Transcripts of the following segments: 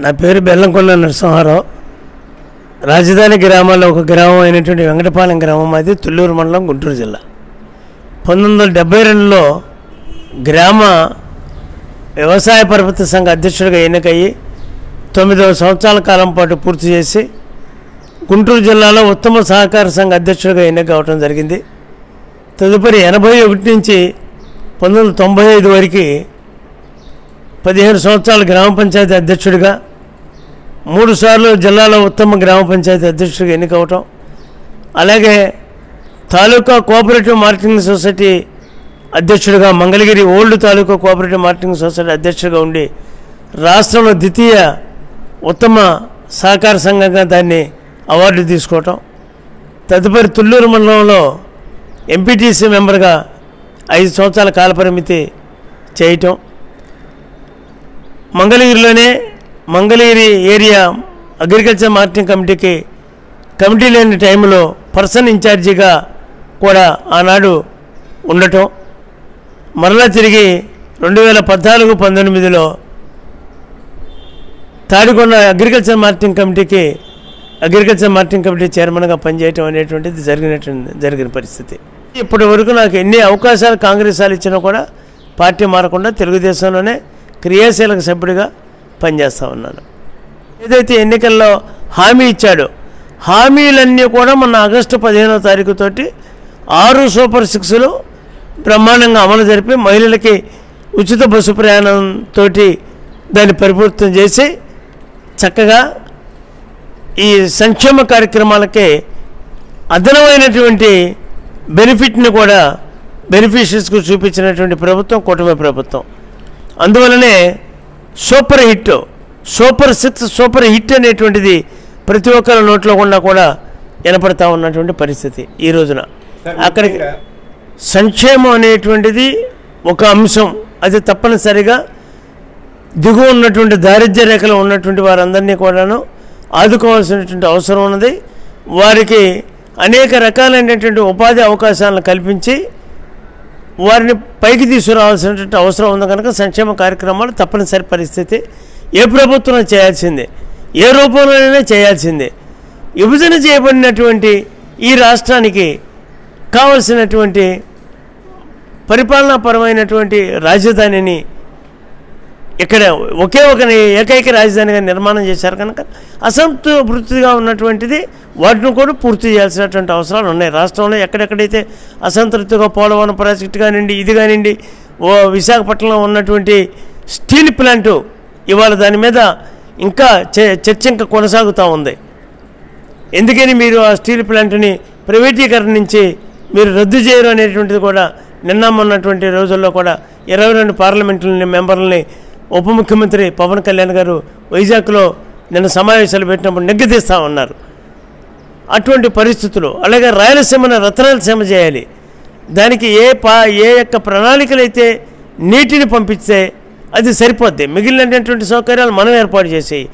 నా పేరు బెల్లంకొండ నరసింహారావు. రాజధాని గ్రామాల్లో ఒక గ్రామం అయినటువంటి వెంకటపాలెం గ్రామం, అది తుళ్ళూరు మండలం, గుంటూరు జిల్లా. 1972లో గ్రామ వ్యవసాయ పరపతి సంఘ అధ్యక్షుడిగా ఎన్నికయ్యి 9 సంవత్సరాల కాలం పాటు పూర్తి చేసి గుంటూరు జిల్లాలో ఉత్తమ సహకార సంఘ అధ్యక్షుడిగా ఎన్నిక అవడం జరిగింది. తదుపరి 81 నుంచి 1995 వరకు 15 సంవత్సరాలు గ్రామ పంచాయతీ అధ్యక్షుడిగా, 3 సార్లు జిల్లాలో ఉత్తమ గ్రామ పంచాయతీ అధ్యక్షుడిగా ఎన్నికవటం, అలాగే తాలూకా కోఆపరేటివ్ మార్కెటింగ్ సొసైటీ అధ్యక్షుడిగా, మంగళగిరి ఓల్డ్ తాలూకా కోఆపరేటివ్ మార్కెటింగ్ సొసైటీ అధ్యక్షుడిగా ఉండి రాష్ట్రంలో ద్వితీయ ఉత్తమ సహకార సంఘంగా దాన్ని అవార్డు తీసుకోవటం, తదుపరి తుళ్ళూరు మండలంలో ఎంపీటీసీ మెంబర్గా 5 సంవత్సరాల కాలపరిమితి చేయటం, మంగళగిరిలోనే Mangalagiri area agriculture marketing committee లేని టైంలో పర్సన్ ఇన్ఛార్జిగా కూడా ఆనాడు ఉండటం, మరలా తిరిగి 2014-19లో తాడికొండ అగ్రికల్చర్ మార్కెటింగ్ కమిటీ చైర్మన్గా పనిచేయటం అనేటువంటిది జరిగిన పరిస్థితి. ఇప్పటి వరకు నాకు ఎన్ని అవకాశాలు కాంగ్రెస్ వాళ్ళు ఇచ్చినా కూడా పార్టీ మారకుండా తెలుగుదేశంలోనే క్రియాశీలక సభ్యుడిగా పనిచేస్తూ ఉన్నాను. ఏదైతే ఎన్నికల్లో హామీ ఇచ్చాడో హామీలన్నీ కూడా మొన్న ఆగస్టు 15వ తారీఖుతోటి 6 సూపర్ 6లు బ్రహ్మాండంగా అమలు జరిపి మహిళలకి ఉచిత బస్సు ప్రయాణంతో దాన్ని పరిపూర్తం చేసి చక్కగా ఈ సంక్షేమ కార్యక్రమాలకే అదనమైనటువంటి బెనిఫిట్ని కూడా బెనిఫిషరీస్కు చూపించినటువంటి ప్రభుత్వం కూటమి ప్రభుత్వం. అందువలనే సూపర్ 6 సూపర్ హిట్ అనేటువంటిది ప్రతి ఒక్కరి నోట్లో కూడా వినపడతా ఉన్నటువంటి పరిస్థితి ఈ రోజున. అక్కడికి సంక్షేమం అనేటువంటిది ఒక అంశం, అది తప్పనిసరిగా దిగువ ఉన్నటువంటి దారిద్ర్య రేఖలో ఉన్నటువంటి వారందరినీ కూడాను ఆదుకోవాల్సినటువంటి అవసరం ఉన్నది. వారికి అనేక రకాలైనటువంటి ఉపాధి అవకాశాలను కల్పించి వారిని పైకి తీసుకురావాల్సినటువంటి అవసరం ఉంది. కనుక సంక్షేమ కార్యక్రమాలు తప్పనిసరి పరిస్థితి. ఏ ప్రభుత్వం చేయాల్సిందే, ఏ రూపంలోనైనా చేయాల్సిందే. విభజన చేయబడినటువంటి ఈ రాష్ట్రానికి కావలసినటువంటి పరిపాలనాపరమైనటువంటి రాజధానిని ఇక్కడ ఏకైక రాజధానిగా నిర్మాణం చేశారు. కనుక అసంతృప్తిగా ఉన్నటువంటిది వాటిని కూడా పూర్తి చేయాల్సినటువంటి అవసరాలు ఉన్నాయి. రాష్ట్రంలో ఎక్కడెక్కడైతే అసంతృప్తిగా పోలవరం ప్రాజెక్టు కానివ్వండి, ఇది కానివ్వండి, విశాఖపట్నంలో ఉన్నటువంటి స్టీల్ ప్లాంటు ఇవాళ దాని మీద ఇంకా చర్చ ఇంకా కొనసాగుతూ ఉంది. ఎందుకని మీరు ఆ స్టీల్ ప్లాంట్ని ప్రైవేటీకరణ నుంచి మీరు రద్దు చేయరు అనేటువంటిది కూడా నిన్న మొన్నటువంటి రోజుల్లో కూడా 22 పార్లమెంటు మెంబర్లని ఉప ముఖ్యమంత్రి పవన్ కళ్యాణ్ గారు వైజాగ్లో నిన్న సమావేశాలు పెట్టినప్పుడు నెగ్గదీస్తూ ఉన్నారు. అటువంటి పరిస్థితులు. అలాగే రాయలసీమను రత్నాలసీమ చేయాలి. దానికి ఏ యొక్క ప్రణాళికలు అయితే నీటిని పంపిస్తే అది సరిపోద్ది. మిగిలినటువంటి సౌకర్యాలు మనం ఏర్పాటు చేసేవి.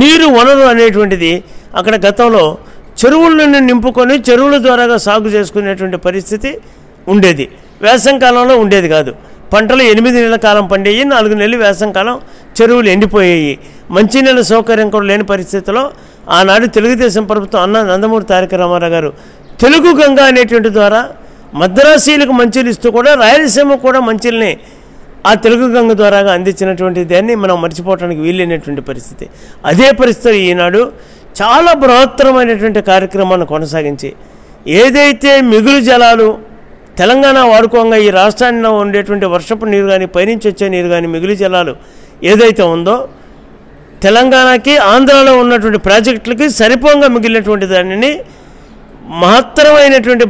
నీరు వనరు అనేటువంటిది అక్కడ గతంలో చెరువులను నింపుకొని చెరువుల ద్వారాగా సాగు చేసుకునేటువంటి పరిస్థితి ఉండేది. వేసంకాలంలో ఉండేది కాదు. పంటలు 8 నెలల కాలం పండేవి, 4 నెలలు వేసంకాలం చెరువులు ఎండిపోయాయి. మంచినీళ్ళ సౌకర్యం కూడా లేని పరిస్థితిలో ఆనాడు తెలుగుదేశం ప్రభుత్వం నందమూరి తారక రామారావు గారు తెలుగు గంగా అనేటువంటి ద్వారా మద్రాసీలకు మంచిలు ఇస్తూ కూడా రాయలసీమ కూడా మంచిల్ని ఆ తెలుగు గంగ ద్వారాగా అందించినటువంటి దాన్ని మనం మర్చిపోవడానికి వీలైనటువంటి పరిస్థితి. అదే పరిస్థితి ఈనాడు చాలా బృహత్తరమైనటువంటి కార్యక్రమాన్ని కొనసాగించి ఏదైతే మిగులు జలాలు తెలంగాణ వాడుకోగా ఈ రాష్ట్రాల్లో ఉండేటువంటి వర్షపు నీరు కానీ, పైనుంచి వచ్చే నీరు కానీ, మిగులు జలాలు ఏదైతే ఉందో తెలంగాణకి ఆంధ్రాలో ఉన్నటువంటి ప్రాజెక్టులకి సరిపోగా మిగిలినటువంటి దానిని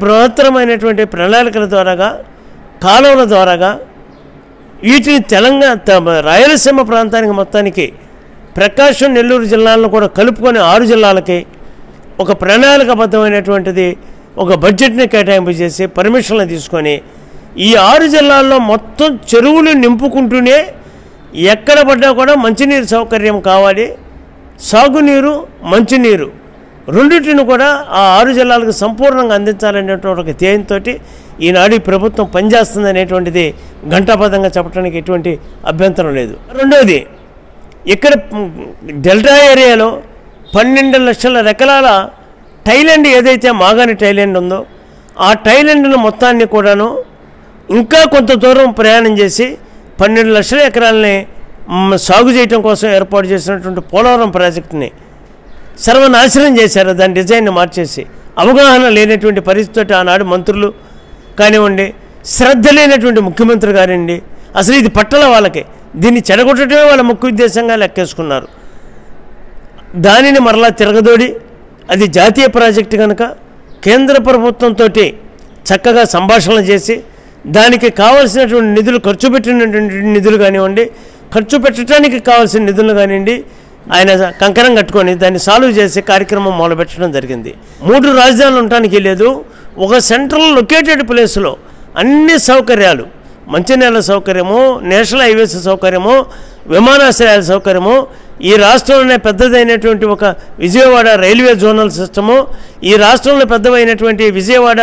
బృహత్తరమైనటువంటి ప్రణాళికల ద్వారాగా, కాలువల ద్వారాగా వీటిని రాయలసీమ ప్రాంతానికి మొత్తానికి ప్రకాశం, నెల్లూరు జిల్లాలను కూడా కలుపుకొని 6 జిల్లాలకి ఒక ప్రణాళికబద్ధమైనటువంటిది ఒక బడ్జెట్ని కేటాయింపు చేసి పర్మిషన్లు తీసుకొని ఈ 6 జిల్లాల్లో మొత్తం చెరువులు నింపుకుంటూనే ఎక్కడ పడ్డా కూడా మంచినీరు సౌకర్యం కావాలి. సాగునీరు, మంచినీరు రెండింటిని కూడా ఆ 6 జిల్లాలకు సంపూర్ణంగా అందించాలనేటువంటి ఒక ధ్యేయంతో ఈనాడు ఈ ప్రభుత్వం పనిచేస్తుంది అనేటువంటిది ఘంటాపథంగా చెప్పడానికి ఎటువంటి అభ్యంతరం లేదు. రెండోది ఇక్కడ డెల్టా ఏరియాలో 12 లక్షల ఎకరాల టైలాండ్ ఏదైతే మాగాని టైలాండ్ ఉందో ఆ టైలాండ్ను మొత్తాన్ని కూడాను ఇంకా కొంత దూరం ప్రయాణం చేసి 12 లక్షల ఎకరాలని సాగు చేయడం కోసం ఏర్పాటు చేసినటువంటి పోలవరం ప్రాజెక్టుని సర్వనాశనం చేశారు. దాని డిజైన్ని మార్చేసి అవగాహన లేనటువంటి పరిస్థితి ఆనాడు మంత్రులు కానివ్వండి, శ్రద్ధ లేనటువంటి ముఖ్యమంత్రి గారండి, అసలు ఇది పట్టల వాళ్ళకి దీన్ని చెడగొట్టడమే వాళ్ళ ముఖ్య ఉద్దేశంగా లెక్కేసుకున్నారు. దానిని మరలా తిరగదోడి అది జాతీయ ప్రాజెక్టు కనుక కేంద్ర ప్రభుత్వంతో చక్కగా సంభాషణలు చేసి దానికి కావాల్సినటువంటి నిధులు ఖర్చు పెట్టినటువంటి నిధులు కానివ్వండి, ఖర్చు పెట్టడానికి కావాల్సిన నిధులు కానివ్వండి, ఆయన కంకణం కట్టుకొని దాన్ని సాల్వ్ చేసే కార్యక్రమం మొదలుపెట్టడం జరిగింది. 3 రాజధానులు ఉండటానికి లేదు, ఒక సెంట్రల్ లొకేటెడ్ ప్లేస్లో అన్ని సౌకర్యాలు, మంచినీళ్ళ సౌకర్యము, నేషనల్ హైవేస్ సౌకర్యము, విమానాశ్రయాల సౌకర్యము, ఈ రాష్ట్రంలోనే పెద్దదైనటువంటి ఒక విజయవాడ రైల్వే జోనల్ సిస్టము, ఈ రాష్ట్రంలో పెద్దవైనటువంటి విజయవాడ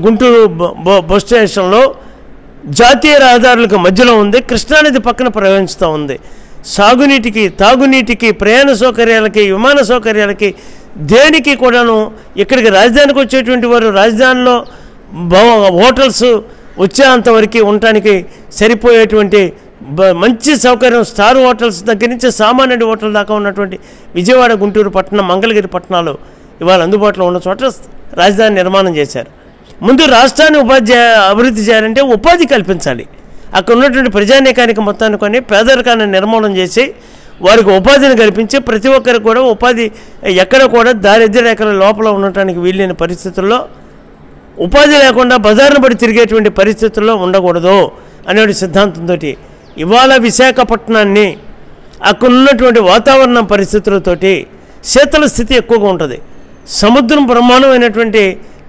గుంటూరు బస్ స్టేషన్లో జాతీయ రహదారులకు మధ్యలో ఉంది, కృష్ణానది పక్కన ప్రవహిస్తూ ఉంది. సాగునీటికి, తాగునీటికి, ప్రయాణ సౌకర్యాలకి, విమాన సౌకర్యాలకి, దేనికి కూడాను ఇక్కడికి రాజధానికి వచ్చేటువంటి వారు రాజధానిలో హోటల్స్ వచ్చేంతవరకు ఉండటానికి సరిపోయేటువంటి మంచి సౌకర్యం, స్టార్ హోటల్స్ దగ్గర నుంచి సామాన్యుడి హోటల్ దాకా ఉన్నటువంటి విజయవాడ, గుంటూరు పట్టణం, మంగళగిరి పట్టణాలు ఇవాళ అందుబాటులో ఉన్న చోట రాజధాని నిర్మాణం చేశారు. ముందు రాష్ట్రాన్ని అభివృద్ధి చేయాలంటే ఉపాధి కల్పించాలి. అక్కడ ఉన్నటువంటి ప్రజానీకానికి మొత్తాన్ని కొని పేదరికాన్ని నిర్మూలన చేసి వారికి ఉపాధిని కల్పించి ప్రతి ఒక్కరికి కూడా ఉపాధి ఎక్కడ కూడా దారిద్ర్య రేఖల లోపల ఉండటానికి వీలైన పరిస్థితుల్లో, ఉపాధి లేకుండా బజారును పడి తిరిగేటువంటి పరిస్థితుల్లో ఉండకూడదు అనే సిద్ధాంతంతో ఇవాళ విశాఖపట్నాన్ని అక్కడ ఉన్నటువంటి వాతావరణ పరిస్థితులతోటి శీతల స్థితి ఎక్కువగా ఉంటుంది, సముద్రం బ్రహ్మాండమైనటువంటి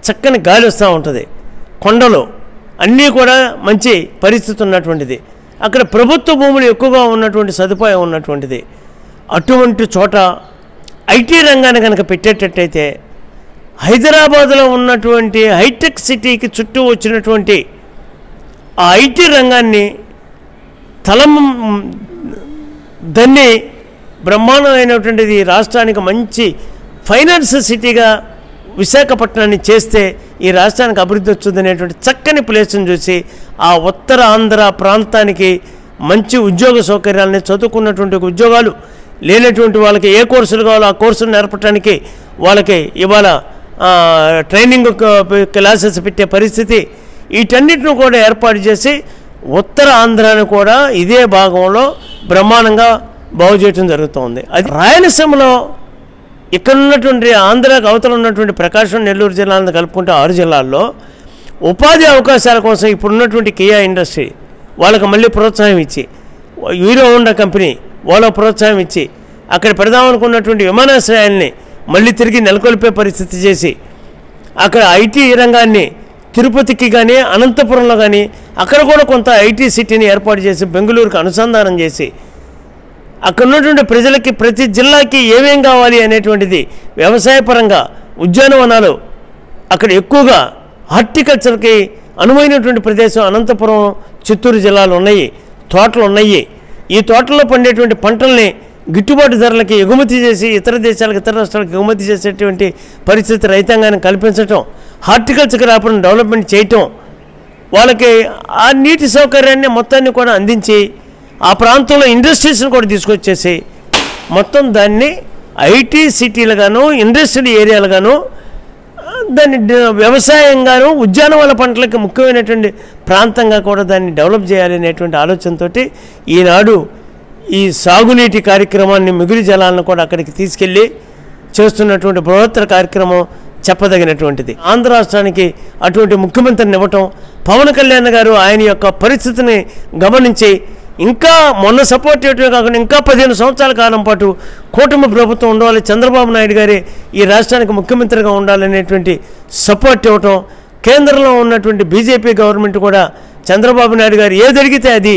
చక్కని గాలి వస్తూ ఉంటుంది, కొండలు అన్నీ కూడా మంచి పరిస్థితి ఉన్నటువంటిది, అక్కడ ప్రభుత్వ భూములు ఎక్కువగా ఉన్నటువంటి సదుపాయం ఉన్నటువంటిది. అటువంటి చోట ఐటీ రంగాన్ని కనుక పెట్టేటట్టయితే హైదరాబాదులో ఉన్నటువంటి హైటెక్ సిటీకి చుట్టూ వచ్చినటువంటి ఆ ఐటీ రంగాన్ని దాన్ని బ్రహ్మాండమైనటువంటిది రాష్ట్రానికి మంచి ఫైనాన్స్ సిటీగా విశాఖపట్నాన్ని చేస్తే ఈ రాష్ట్రానికి అభివృద్ధి వచ్చిందనేటువంటి చక్కని ప్లేస్ని చూసి ఆ ఉత్తర ఆంధ్ర ప్రాంతానికి మంచి ఉద్యోగ సౌకర్యాలని, చదువుకున్నటువంటి ఉద్యోగాలు లేనటువంటి వాళ్ళకి ఏ కోర్సులు కావాలో ఆ కోర్సులు నేర్పడానికి వాళ్ళకి ఇవాళ ట్రైనింగ్ క్లాసెస్ పెట్టే పరిస్థితి, వీటన్నిటిని కూడా ఏర్పాటు చేసి ఉత్తర ఆంధ్రాని కూడా ఇదే భాగంలో బ్రహ్మాండంగా బాగు చేయడం జరుగుతుంది. అది రాయలసీమలో ఇక్కడ ఉన్నటువంటి ఆంధ్రాకు అవతల ఉన్నటువంటి ప్రకాశం, నెల్లూరు జిల్లాలను కలుపుకుంటే 6 జిల్లాల్లో ఉపాధి అవకాశాల కోసం ఇప్పుడున్నటువంటి కియా ఇండస్ట్రీ వాళ్ళకి మళ్ళీ ప్రోత్సాహం ఇచ్చి, హీరో హోండా కంపెనీ వాళ్ళ ప్రోత్సాహం ఇచ్చి అక్కడ పెడదామనుకున్నటువంటి విమానాశ్రయాల్ని మళ్ళీ తిరిగి నెలకొల్పే పరిస్థితి చేసి అక్కడ ఐటీ రంగాన్ని తిరుపతికి కానీ అనంతపురంలో కానీ అక్కడ కూడా కొంత ఐటీ సిటీని ఏర్పాటు చేసి బెంగళూరుకు అనుసంధానం చేసి అక్కడ ఉన్నటువంటి ప్రజలకి ప్రతి జిల్లాకి ఏమేం కావాలి అనేటువంటిది వ్యవసాయపరంగా ఉద్యానవనాలు అక్కడ ఎక్కువగా హార్టికల్చర్కి అనువైనటువంటి ప్రదేశం అనంతపురం, చిత్తూరు జిల్లాలు ఉన్నాయి, తోటలు ఉన్నాయి. ఈ తోటల్లో పండేటువంటి పంటల్ని గిట్టుబాటు ధరలకి ఎగుమతి చేసి ఇతర దేశాలకు, ఇతర రాష్ట్రాలకు ఎగుమతి చేసేటువంటి పరిస్థితి రైతాంగాన్ని కల్పించటం, హార్టికల్చర్ క్రాప్ను డెవలప్మెంట్ చేయటం, వాళ్ళకి ఆ నీటి సౌకర్యాన్ని మొత్తాన్ని కూడా అందించి ఆ ప్రాంతంలో ఇండస్ట్రీస్ని కూడా తీసుకొచ్చేసి మొత్తం దాన్ని ఐటీ సిటీలుగాను, ఇండస్ట్రియల్ ఏరియాలుగాను, దాన్ని వ్యవసాయంగాను, ఉద్యానవన పంటలకు ముఖ్యమైనటువంటి ప్రాంతంగా కూడా దాన్ని డెవలప్ చేయాలి అనేటువంటి ఆలోచనతో ఈనాడు ఈ సాగునీటి కార్యక్రమాన్ని, మిగులు జలాలను కూడా అక్కడికి తీసుకెళ్ళి చేస్తున్నటువంటి బృహత్తర కార్యక్రమం చెప్పదగినటువంటిది. ఆంధ్ర రాష్ట్రానికి అటువంటి ముఖ్యమంత్రిని ఇవ్వటం, పవన్ కళ్యాణ్ గారు ఆయన యొక్క పరిస్థితిని గమనించి ఇంకా మొన్న సపోర్ట్ చేయటమే కాకుండా ఇంకా 15 సంవత్సరాల కాలం పాటు కూటమి ప్రభుత్వం ఉండాలి, చంద్రబాబు నాయుడు గారి ఈ రాష్ట్రానికి ముఖ్యమంత్రిగా ఉండాలనేటువంటి సపోర్ట్ ఇవ్వటం, కేంద్రంలో ఉన్నటువంటి బీజేపీ గవర్నమెంట్ కూడా చంద్రబాబు నాయుడు గారు ఏది అడిగితే అది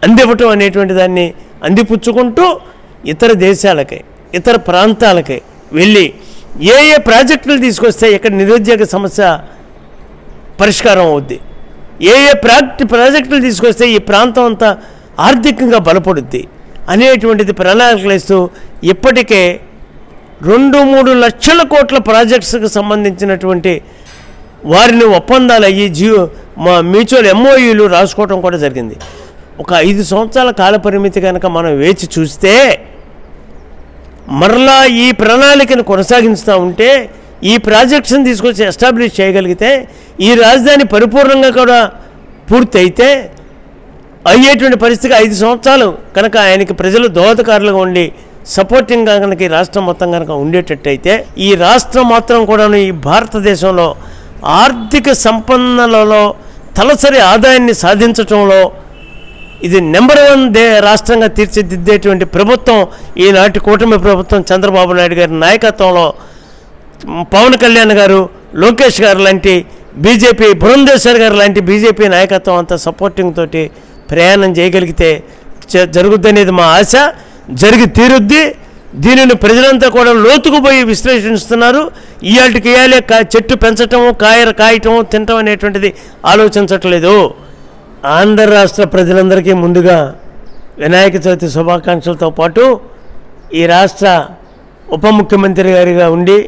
అందివ్వటం అనేటువంటి దాన్ని అందిపుచ్చుకుంటూ ఇతర దేశాలకి, ఇతర ప్రాంతాలకి వెళ్ళి ఏ ప్రాజెక్టులు తీసుకొస్తే ఇక్కడ నిరుద్యోగ సమస్య పరిష్కారం అవుద్ది, ఏ ప్రాజెక్టులు తీసుకొస్తే ఈ ప్రాంతం అంతా ఆర్థికంగా బలపడుద్ది, అనేటువంటిది ప్రణాళికలు ఇస్తూ ఇప్పటికే 2-3 లక్షల కోట్ల ప్రాజెక్ట్స్కి సంబంధించినటువంటి వారిని ఒప్పందాలు అయ్యి మ్యూచువల్ MOUలు రాసుకోవడం కూడా జరిగింది. ఒక 5 సంవత్సరాల కాల పరిమితి కనుక మనం వేచి చూస్తే మరలా ఈ ప్రణాళికను కొనసాగిస్తూ ఉంటే ఈ ప్రాజెక్ట్స్ని తీసుకొచ్చి ఎస్టాబ్లిష్ చేయగలిగితే ఈ రాజధాని పరిపూర్ణంగా కూడా పూర్తి అయితే అయ్యేటువంటి పరిస్థితికి 5 సంవత్సరాలు కనుక ఆయనకి ప్రజలు దోహదకారులుగా ఉండి సపోర్టింగ్గా కనుక ఈ రాష్ట్రం మొత్తం కనుక ఉండేటట్టయితే ఈ రాష్ట్రం మాత్రం కూడా ఈ భారతదేశంలో ఆర్థిక సంపన్నులలో తలసరి ఆదాయాన్ని సాధించటంలో ఇది నెంబర్ 1 రాష్ట్రంగా తీర్చిదిద్దేటువంటి ప్రభుత్వం ఈనాటి కూటమి ప్రభుత్వం చంద్రబాబు నాయుడు గారి నాయకత్వంలో పవన్ కళ్యాణ్ గారు, లోకేష్ గారు లాంటి బీజేపీ, పురంధేశ్వర్ గారు లాంటి బీజేపీ నాయకత్వం అంతా సపోర్టింగ్ తోటి ప్రయాణం చేయగలిగితే జరుగుద్దనేది మా ఆశ. జరిగి తీరుద్ది. దీనిని ప్రజలంతా కూడా లోతుకు పోయి విశ్లేషిస్తున్నారు. ఇయాటికి ఇయాలే చెట్టు పెంచటము, కాయటము, తినటం అనేటువంటిది ఆలోచించట్లేదు. ఆంధ్ర రాష్ట్ర ప్రజలందరికీ ముందుగా వినాయక చవితి శుభాకాంక్షలతో పాటు ఈ రాష్ట్ర ఉప ముఖ్యమంత్రి గారిగా ఉండి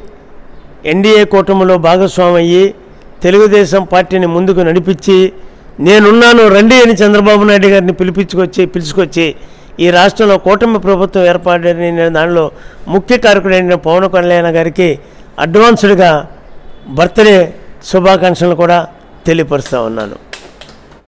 ఎన్డీఏ కూటమిలో భాగస్వామి అయ్యి తెలుగుదేశం పార్టీని ముందుకు నడిపించి నేనున్నాను రండి అని చంద్రబాబు నాయుడు గారిని పిలుచుకొచ్చి ఈ రాష్ట్రంలో కూటమి ప్రభుత్వం ఏర్పాటైన దానిలో ముఖ్య కారకుడైన పవన్ కళ్యాణ్ గారికి అడ్వాన్స్డ్గా బర్త్డే శుభాకాంక్షలు కూడా తెలియపరుస్తూ ఉన్నాను.